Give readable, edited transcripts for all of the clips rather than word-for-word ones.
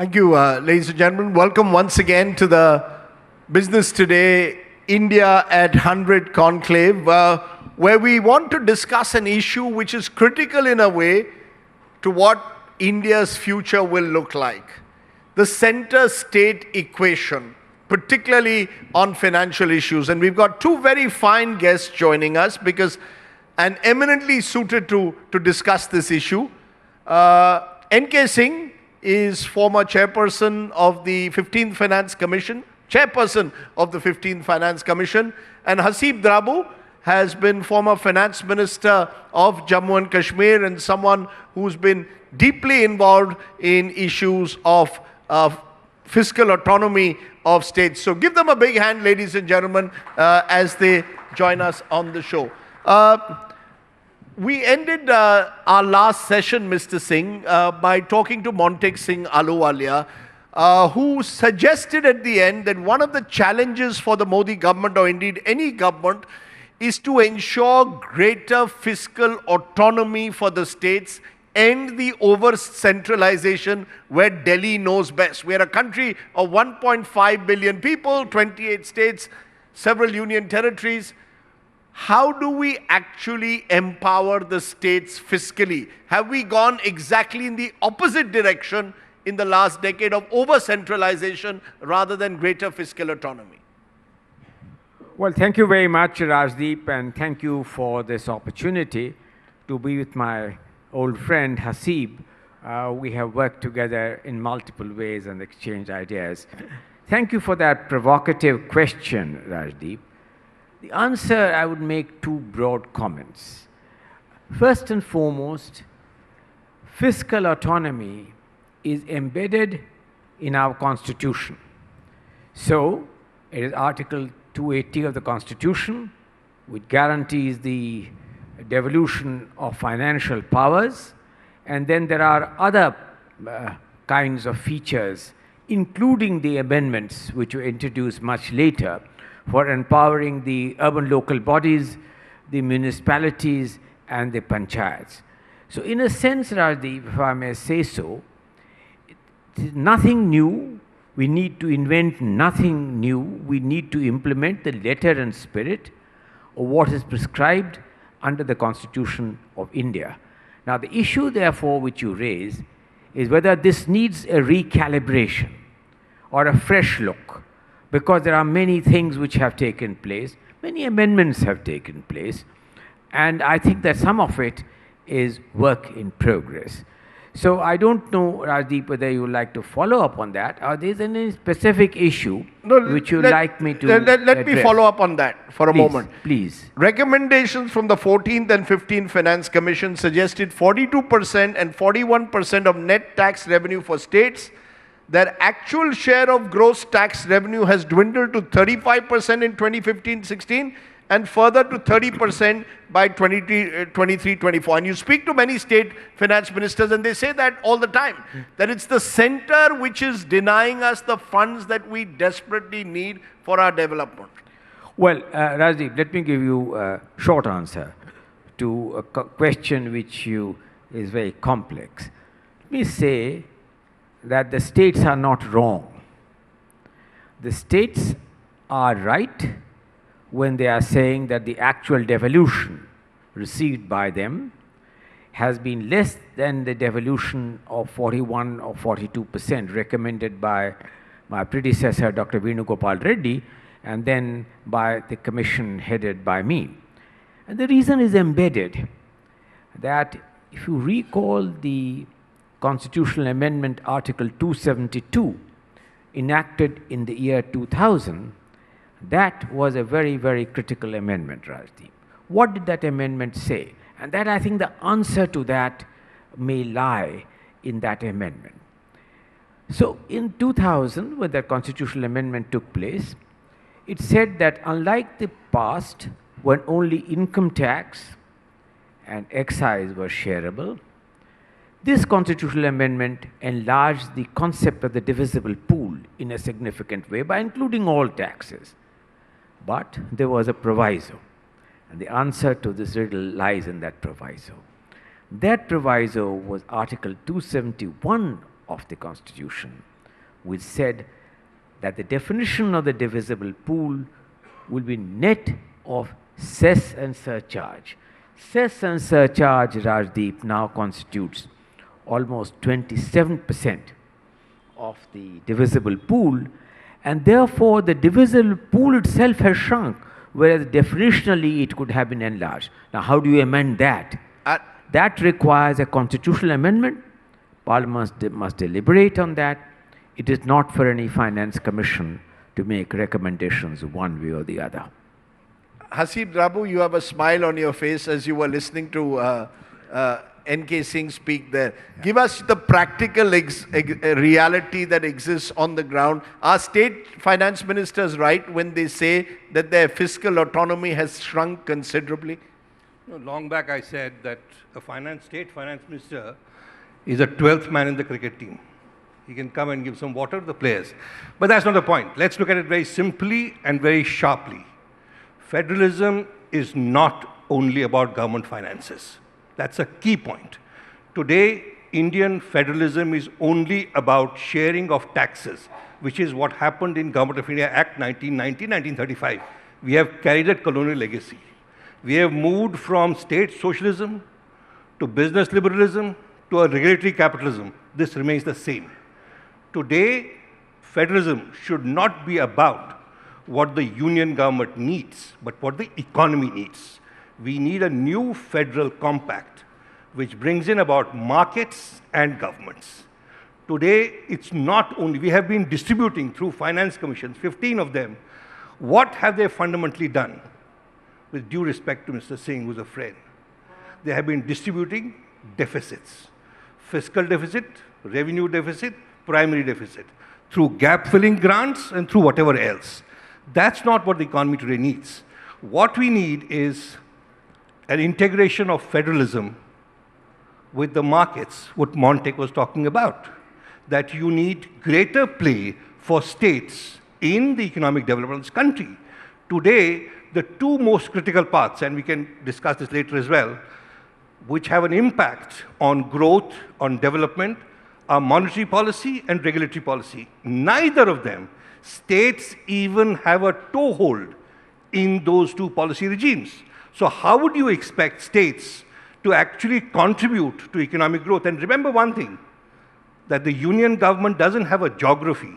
Thank you, ladies and gentlemen. Welcome once again to the Business Today India at 100 conclave, where we want to discuss an issue which is critical in a way to what India's future will look like. The center-state equation, particularly on financial issues. And we've got two very fine guests joining us and eminently suited to discuss this issue. N.K. Singh is former chairperson of the 15th Finance Commission, and Hasib Drabu has been former finance minister of Jammu and Kashmir and someone who's been deeply involved in issues of fiscal autonomy of states. So give them a big hand, ladies and gentlemen, as they join us on the show. We ended our last session, Mr. Singh, by talking to Montek Singh Ahluwalia, who suggested at the end that one of the challenges for the Modi government, or indeed any government, is to ensure greater fiscal autonomy for the states and the over-centralization where Delhi knows best. We are a country of 1.5 billion people, 28 states, several union territories. How do we actually empower the states fiscally? Have we gone exactly in the opposite direction in the last decade of over-centralization rather than greater fiscal autonomy? Well, thank you very much, Rajdeep, and thank you for this opportunity to be with my old friend Hasib. We have worked together in multiple ways and exchanged ideas. Thank you for that provocative question, Rajdeep. The answer, I would make two broad comments. First and foremost, fiscal autonomy is embedded in our Constitution. So, it is Article 280 of the Constitution, which guarantees the devolution of financial powers, and then there are other kinds of features, including the amendments which were introduced much later, for empowering the urban local bodies, the municipalities, and the panchayats. So in a sense, Rajdeep, if I may say so, it's nothing new. We need to invent nothing new. We need to implement the letter and spirit of what is prescribed under the Constitution of India. Now the issue, therefore, which you raise is whether this needs a recalibration or a fresh look, because there are many things which have taken place, many amendments have taken place, and I think that some of it is work in progress. So I don't know, Rajdeep, whether you would like to follow up on that, or there is any specific issue which you would like me to Let me follow up on that for a moment. Please. Recommendations from the 14th and 15th Finance Commission suggested 42% and 41% of net tax revenue for states. Their actual share of gross tax revenue has dwindled to 35% in 2015-16 and further to 30% by 23-24. And you speak to many state finance ministers and they say that all the time, that it's the center which is denying us the funds that we desperately need for our development. Well, Rajdeep, let me give you a short answer to a question which is very complex. Let me say that the states are not wrong. The states are right when they are saying that the actual devolution received by them has been less than the devolution of 41 or 42% recommended by my predecessor, Dr. Venugopal Reddy, and then by the commission headed by me. And the reason is embedded that if you recall the Constitutional Amendment Article 272 enacted in the year 2000, that was a very, very critical amendment, Rajdeep. What did that amendment say? And that, I think, the answer to that may lie in that amendment. So in 2000, when the constitutional amendment took place, it said that unlike the past, when only income tax and excise were shareable, this constitutional amendment enlarged the concept of the divisible pool in a significant way by including all taxes. But there was a proviso, and the answer to this riddle lies in that proviso. That proviso was Article 271 of the Constitution, which said that the definition of the divisible pool will be net of cess and surcharge. Cess and surcharge, Rajdeep, now constitutes almost 27% of the divisible pool, and therefore the divisible pool itself has shrunk, whereas definitionally it could have been enlarged. Now, how do you amend that? That requires a constitutional amendment. Parliament must deliberate on that. It is not for any finance commission to make recommendations one way or the other. Haseeb Rabu, you have a smile on your face as you were listening to N.K. Singh speak there. Give us the practical reality that exists on the ground. Are state finance ministers right when they say that their fiscal autonomy has shrunk considerably? No, long back I said that a state finance minister is a 12th man in the cricket team. He can come and give some water to the players. But that's not the point. Let's look at it very simply and very sharply. Federalism is not only about government finances. That's a key point. Today, Indian federalism is only about sharing of taxes, which is what happened in Government of India Act 1990, 1935. We have carried a colonial legacy. We have moved from state socialism to business liberalism to a regulatory capitalism. This remains the same. Today, federalism should not be about what the union government needs, but what the economy needs. We need a new federal compact which brings in about markets and governments. Today, it's not only, we have been distributing through finance commissions, 15 of them. What have they fundamentally done? With due respect to Mr. Singh, who's a friend, they have been distributing deficits, fiscal deficit, revenue deficit, primary deficit, through gap-filling grants and through whatever else. That's not what the economy today needs. What we need is an integration of federalism with the markets, what Montek was talking about, that you need greater play for states in the economic development of this country. Today, the two most critical parts, and we can discuss this later as well, which have an impact on growth, on development, are monetary policy and regulatory policy. Neither of them, states even have a toehold in those two policy regimes. So how would you expect states to actually contribute to economic growth? And remember one thing, that the union government doesn't have a geography.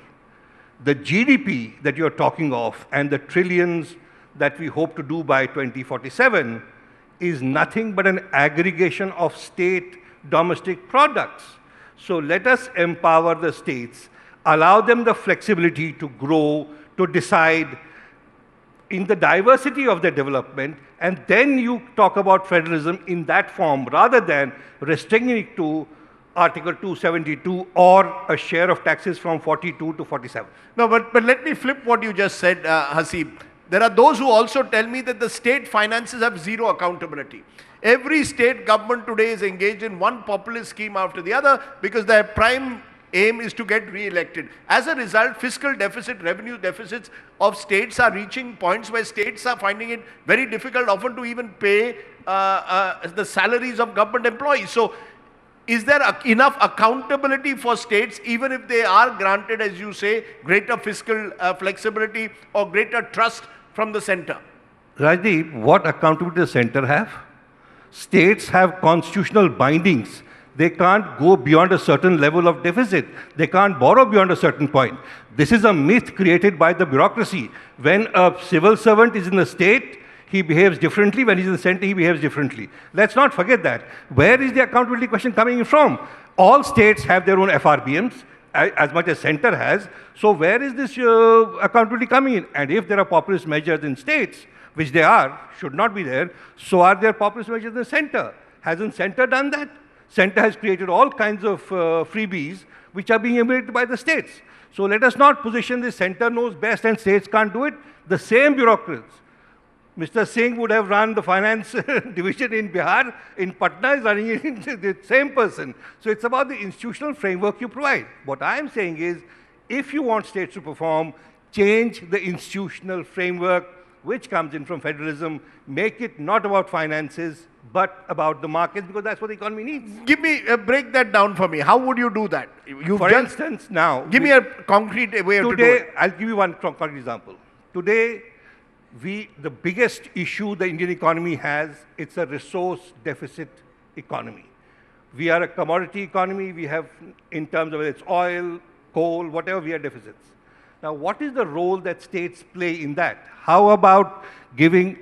The GDP that you're talking of and the trillions that we hope to do by 2047 is nothing but an aggregation of state domestic products. So let us empower the states, allow them the flexibility to grow, to decide in the diversity of their development, and then you talk about federalism in that form rather than restricting it to Article 272 or a share of taxes from 42 to 47. No, but let me flip what you just said, Haseeb. There are those who also tell me that the state finances have zero accountability. Every state government today is engaged in one populist scheme after the other because their prime aim is to get re-elected. As a result, fiscal deficit, revenue deficits of states are reaching points where states are finding it very difficult often to even pay the salaries of government employees. So is there enough accountability for states, even if they are granted, as you say, greater fiscal flexibility or greater trust from the center? Rajdeep, what accountability does the center have? States have constitutional bindings. They can't go beyond a certain level of deficit. They can't borrow beyond a certain point. This is a myth created by the bureaucracy. When a civil servant is in the state, he behaves differently. When he's in the center, he behaves differently. Let's not forget that. Where is the accountability question coming from? All states have their own FRBMs, as much as center has. So where is this accountability coming in? And if there are populist measures in states, which they are, should not be there, so are there populist measures in the center. Hasn't center done that? Center has created all kinds of freebies which are being emulated by the states. So let us not position the center knows best and states can't do it. The same bureaucrats. Mr. Singh would have run the finance division in Bihar, in Patna is running it in the same person. So it's about the institutional framework you provide. What I am saying is, if you want states to perform, change the institutional framework, which comes in from federalism, make it not about finances, but about the markets, because that's what the economy needs. Break that down for me. How would you do that? For instance, now... Give me a concrete way to do Today, it. I'll give you one concrete example. Today, the biggest issue the Indian economy has, it's a resource deficit economy. We are a commodity economy. We have, in terms of whether it's oil, coal, whatever, we have deficits. Now, what is the role that states play in that? How about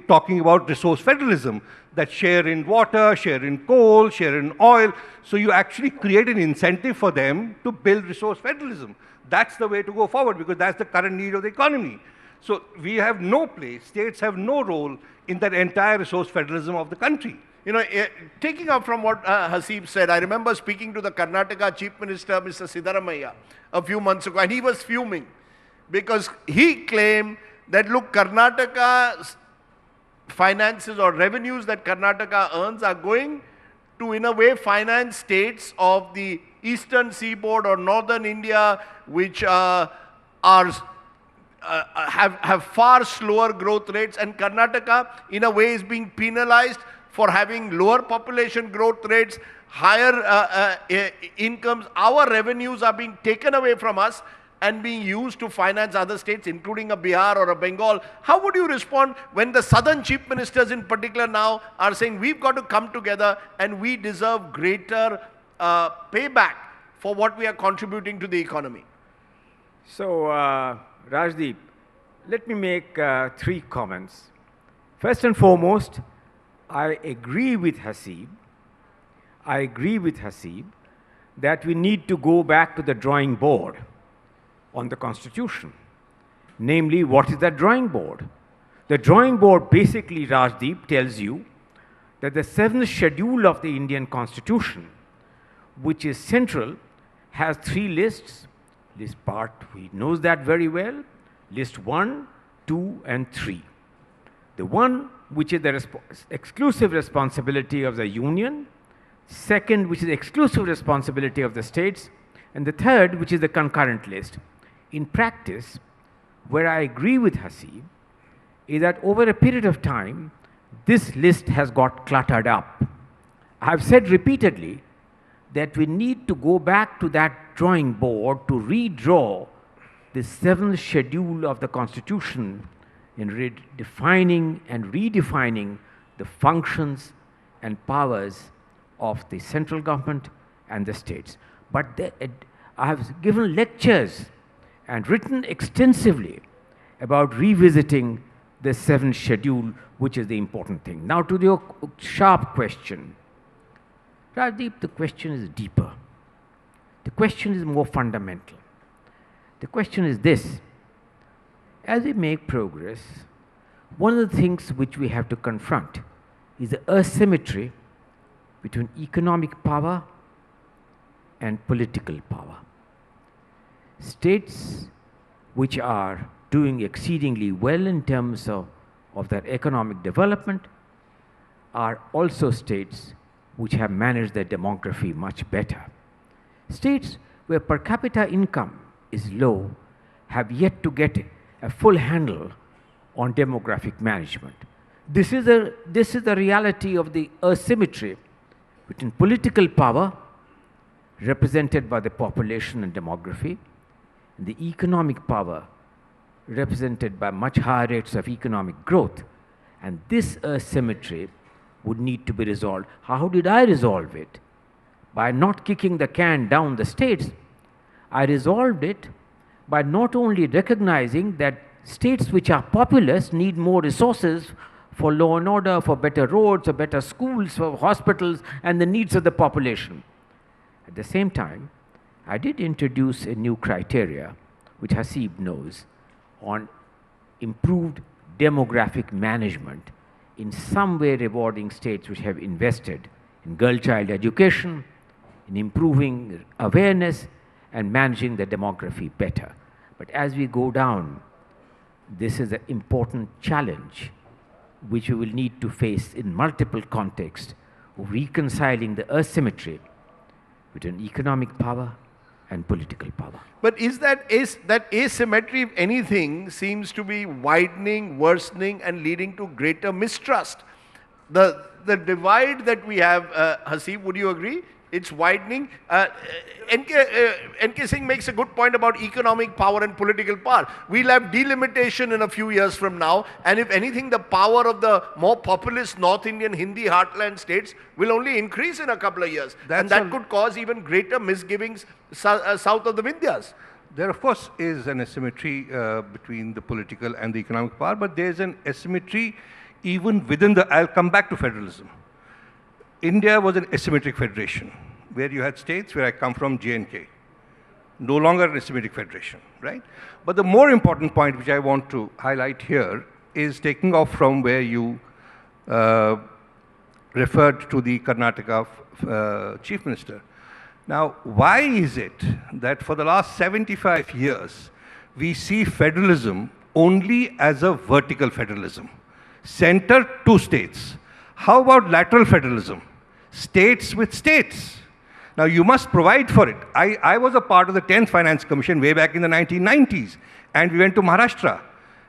talking about resource federalism, that share in water, share in coal, share in oil, so you actually create an incentive for them to build resource federalism. That's the way to go forward, because that's the current need of the economy. So we have no place, states have no role in that entire resource federalism of the country. You know, taking up from what Hasib said, I remember speaking to the Karnataka Chief Minister, Mr. Siddaramaiah, a few months ago, and he was fuming because he claimed that, look, Karnataka's finances or revenues that Karnataka earns are going to, in a way, finance states of the eastern seaboard or northern India, which have far slower growth rates, and Karnataka, in a way, is being penalized for having lower population growth rates, higher incomes. Our revenues are being taken away from us and being used to finance other states, including a Bihar or a Bengal. How would you respond when the southern chief ministers in particular now are saying we've got to come together and we deserve greater payback for what we are contributing to the economy? So, Rajdeep, let me make 3 comments. First and foremost, I agree with Hasib that we need to go back to the drawing board on the Constitution. Namely, what is that drawing board? The drawing board basically, Rajdeep, tells you that the 7th schedule of the Indian Constitution, which is central, has 3 lists. List part, he knows that very well. List 1, 2, and 3. The one which is the exclusive responsibility of the union, second, which is exclusive responsibility of the states, and the third, which is the concurrent list. In practice, where I agree with Hasib, is that over a period of time, this list has got cluttered up. I have said repeatedly that we need to go back to that drawing board to redraw the 7th schedule of the Constitution in defining and redefining the functions and powers of the central government and the states. But I have given lectures and written extensively about revisiting the 7th schedule, which is the important thing. Now to your sharp question. Rajdeep, the question is deeper. The question is more fundamental. The question is this: as we make progress, one of the things which we have to confront is the asymmetry between economic power and political power. States which are doing exceedingly well in terms of their economic development are also states which have managed their demography much better. States where per capita income is low have yet to get a full handle on demographic management. This is the reality of the asymmetry between political power, represented by the population and demography, and the economic power, represented by much higher rates of economic growth. And this asymmetry would need to be resolved. How did I resolve it? By not kicking the can down the states. I resolved it by not only recognizing that states which are populous need more resources for law and order, for better roads, for better schools, for hospitals, and the needs of the population. At the same time, I did introduce a new criteria, which Hasib knows, on improved demographic management, in some way rewarding states which have invested in girl-child education, in improving awareness, and managing the demography better. But as we go down, this is an important challenge which we will need to face in multiple contexts of reconciling the asymmetry between economic power and political power. But is that asymmetry, if anything, seems to be widening, worsening, and leading to greater mistrust? The divide that we have, Haseeb, would you agree? It's widening. NK Singh makes a good point about economic power and political power. We'll have delimitation in a few years from now, and if anything, the power of the more populist North Indian Hindi heartland states will only increase in a couple of years. And that could cause even greater misgivings south of the Vindhyas. There, of course, is an asymmetry between the political and the economic power, but there's an asymmetry even within the, I'll come back to federalism. India was an asymmetric federation, where you had states, where I come from, J&K. No longer an asymmetric federation, right? But the more important point which I want to highlight here is taking off from where you referred to the Karnataka Chief Minister. Now, why is it that for the last 75 years, we see federalism only as a vertical federalism? Center to states. How about lateral federalism? States with states. Now, you must provide for it. I was a part of the 10th Finance Commission way back in the 1990s, and we went to Maharashtra.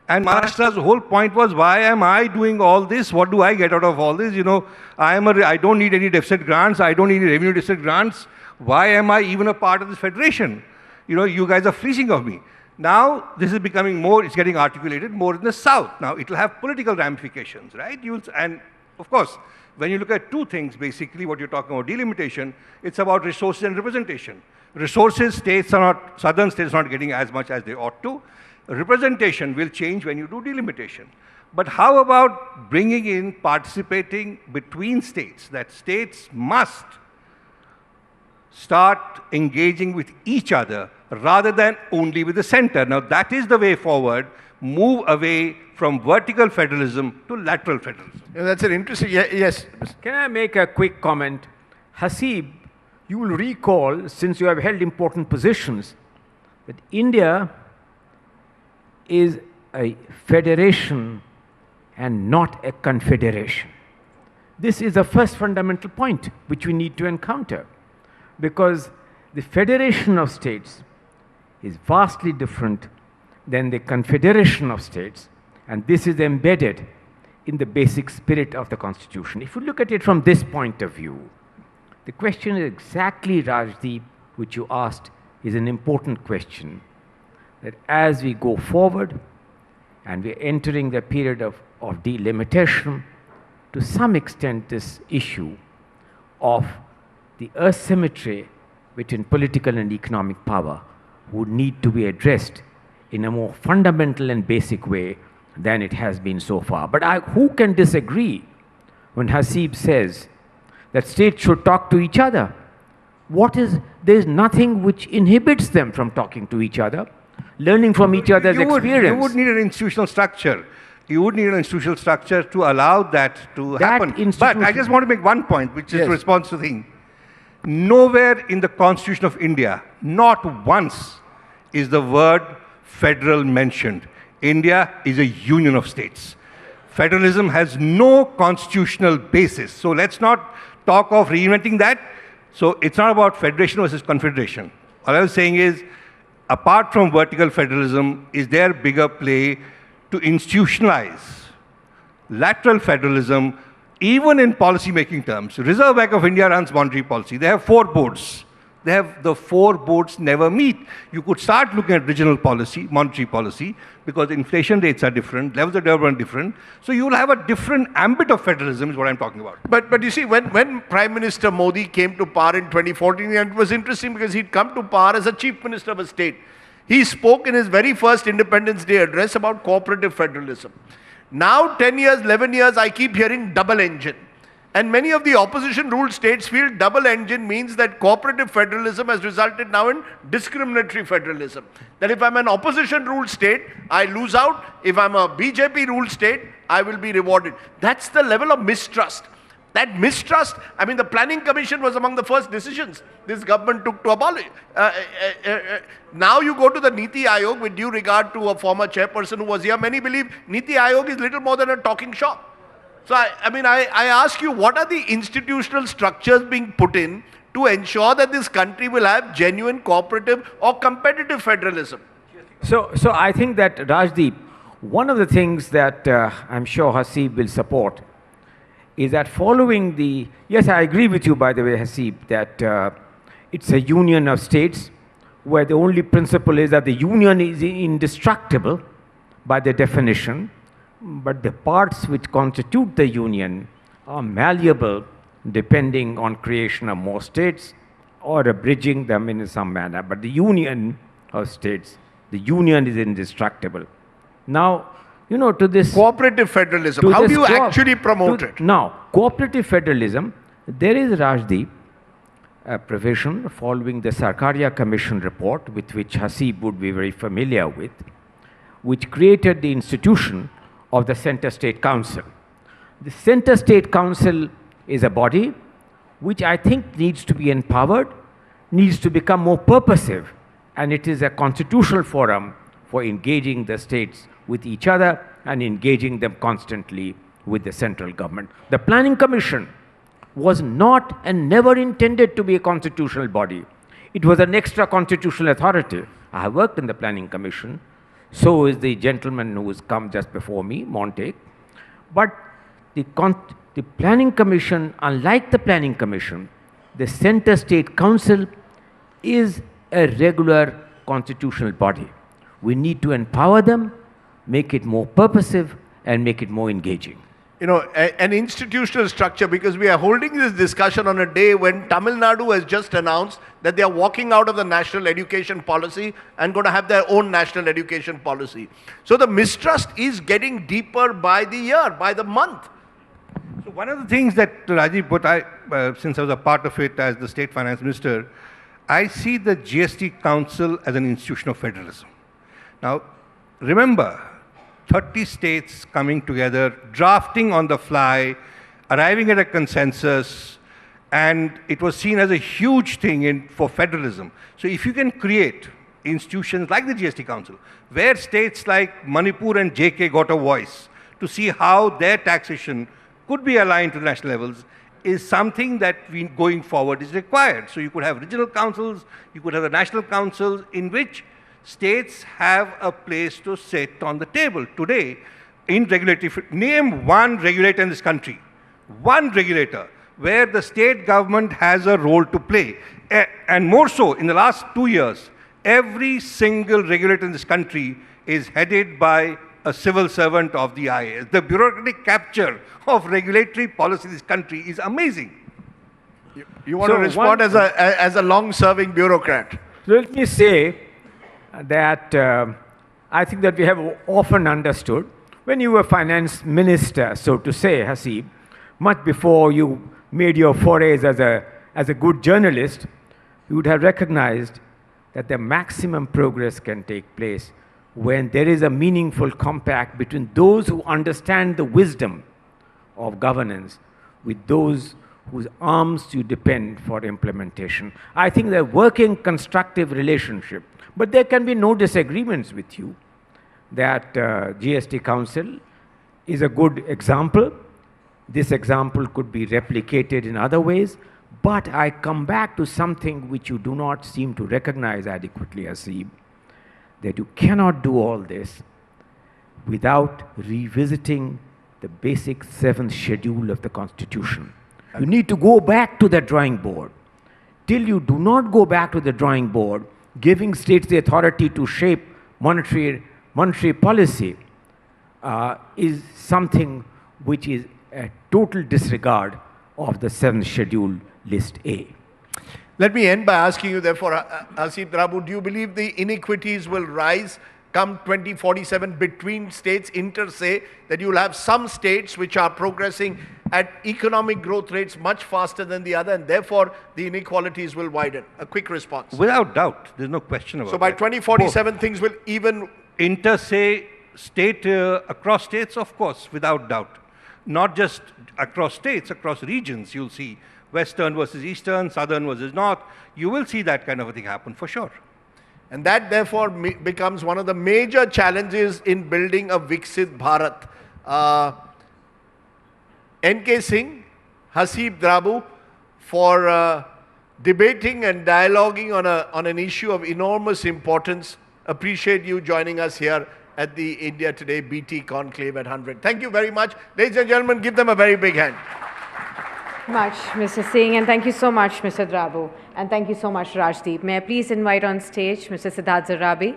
And Maharashtra's whole point was, why am I doing all this? What do I get out of all this? You know, I don't need any deficit grants. I don't need any revenue deficit grants. Why am I even a part of this federation? You know, you guys are fleecing of me. Now, this is becoming more, it's getting articulated more in the south. Now, it will have political ramifications, right? And of course, when you look at two things, basically what you're talking about, delimitation, it's about resources and representation. Resources, states are not, southern states are not getting as much as they ought to. Representation will change when you do delimitation. But how about bringing in participating between states, that states must start engaging with each other rather than only with the center. Now, that is the way forward. Move away from vertical federalism to lateral federalism. Yeah, that's an interesting, yes. Can I make a quick comment? Haseeb, you will recall, since you have held important positions, that India is a federation and not a confederation. This is the first fundamental point which we need to encounter, because the federation of states is vastly different than the confederation of states, and this is embedded in the basic spirit of the Constitution. If you look at it from this point of view, the question is exactly, Rajdeep, which you asked, is an important question, that as we go forward and we're entering the period of delimitation, to some extent this issue of the asymmetry between political and economic power would need to be addressed in a more fundamental and basic way than it has been so far. But who can disagree when Haseeb says that states should talk to each other? There's nothing which inhibits them from talking to each other, learning from each other's experience. You would need an institutional structure. You would need an institutional structure to allow that to happen. But I just want to make one point, which is a response to the thing. Nowhere in the Constitution of India, not once, is the word federal mentioned. India is a union of states. Federalism has no constitutional basis. So let's not talk of reinventing that. So it's not about federation versus confederation. All I was saying is, apart from vertical federalism, is there bigger play to institutionalize lateral federalism, even in policy-making terms? Reserve Bank of India runs monetary policy. They have 4 boards. The 4 boards never meet. You could start looking at regional policy, monetary policy, because inflation rates are different, levels of development are different. So you will have a different ambit of federalism is what I'm talking about. But you see, when Prime Minister Modi came to power in 2014, and it was interesting because he'd come to power as a Chief Minister of a state. He spoke in his very first Independence Day address about cooperative federalism. Now, 10 years, 11 years, I keep hearing double engine. And many of the opposition-ruled states feel double engine means that cooperative federalism has resulted now in discriminatory federalism. That if I'm an opposition-ruled state, I lose out. If I'm a BJP-ruled state, I will be rewarded. That's the level of mistrust. That mistrust, I mean, the Planning Commission was among the first decisions this government took to abolish. Now you go to the Niti Aayog, with due regard to a former chairperson who was here, many believe Niti Aayog is little more than a talking shop. So, I ask you, what are the institutional structures being put in to ensure that this country will have genuine cooperative or competitive federalism? So I think that, Rajdeep, one of the things that I'm sure Haseeb will support is that following the, yes, I agree with you, by the way, Haseeb, that it's a union of states where the only principle is that the union is indestructible by the definition, but the parts which constitute the union are malleable depending on creation of more states or abridging them in some manner. But the union of states, the union is indestructible. Now, you know, to this Cooperative federalism, how do you actually promote it? Now, cooperative federalism, there is, Rajdeep, a provision following the Sarkaria Commission report, with which Haseeb would be very familiar with, which created the institution of the Center State Council. The Center State Council is a body which I think needs to be empowered, needs to become more purposive, and it is a constitutional forum for engaging the states with each other and engaging them constantly with the central government. The Planning Commission was not and never intended to be a constitutional body. It was an extra constitutional authority. I have worked in the Planning Commission. So is the gentleman who has come just before me, Montague. But the Planning Commission, unlike the Planning Commission, the Center State Council is a regular constitutional body. We need to empower them, make it more purposive, and make it more engaging. You know, an institutional structure, because we are holding this discussion on a day when Tamil Nadu has just announced that they are walking out of the national education policy and going to have their own national education policy. So the mistrust is getting deeper by the year, by the month. So one of the things that Rajiv put, since I was a part of it as the state finance minister, I see the GST Council as an institution of federalism. Now, remember, 30 states coming together, drafting on the fly, arriving at a consensus, and it was seen as a huge thing for federalism. So if you can create institutions like the GST Council, where states like Manipur and JK got a voice to see how their taxation could be aligned to the national levels, is something that going forward is required. So you could have regional councils, you could have the national councils in which states have a place to sit on the table. Today, in regulatory, name one regulator in this country, one regulator, where the state government has a role to play. And more so, in the last 2 years, every single regulator in this country is headed by a civil servant of the IAS. The bureaucratic capture of regulatory policy in this country is amazing. You want to respond as a long-serving bureaucrat? Let me say that I think that we have often understood, when you were finance minister, so to say, Haseeb, much before you made your forays as a good journalist, you would have recognized that the maximum progress can take place when there is a meaningful compact between those who understand the wisdom of governance with those whose arms you depend for implementation. I think the working constructive relationship, but there can be no disagreements with you that GST Council is a good example. This example could be replicated in other ways, but I come back to something which you do not seem to recognize adequately, Haseeb, that you cannot do all this without revisiting the basic 7th schedule of the Constitution. You need to go back to the drawing board. Till you do not go back to the drawing board, giving states the authority to shape monetary policy is something which is a total disregard of the 7th schedule, list A. Let me end by asking you, therefore, Asif Drabu, do you believe the inequities will rise come 2047 between states, inter se, that you will have some states which are progressing at economic growth rates much faster than the other, and therefore the inequalities will widen? A quick response. Without doubt, there's no question about it. So by 2047, things will even... Inter se, state, across states, of course, without doubt. Not just across states, across regions, you'll see Western versus Eastern, Southern versus North. You will see that kind of a thing happen for sure. And that therefore becomes one of the major challenges in building a Viksit Bharat. N.K. Singh, Haseeb Drabu, for debating and dialoguing on an issue of enormous importance. Appreciate you joining us here at the India Today BT Conclave at 100. Thank you very much. Ladies and gentlemen, give them a very big hand. Much, Mr. Singh, and thank you so much, Mr. Drabu, and thank you so much, Rajdeep. May I please invite on stage Mr. Siddharth Zarabi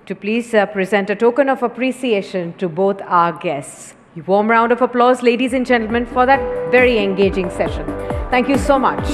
to please present a token of appreciation to both our guests. A warm round of applause, ladies and gentlemen, for that very engaging session. Thank you so much.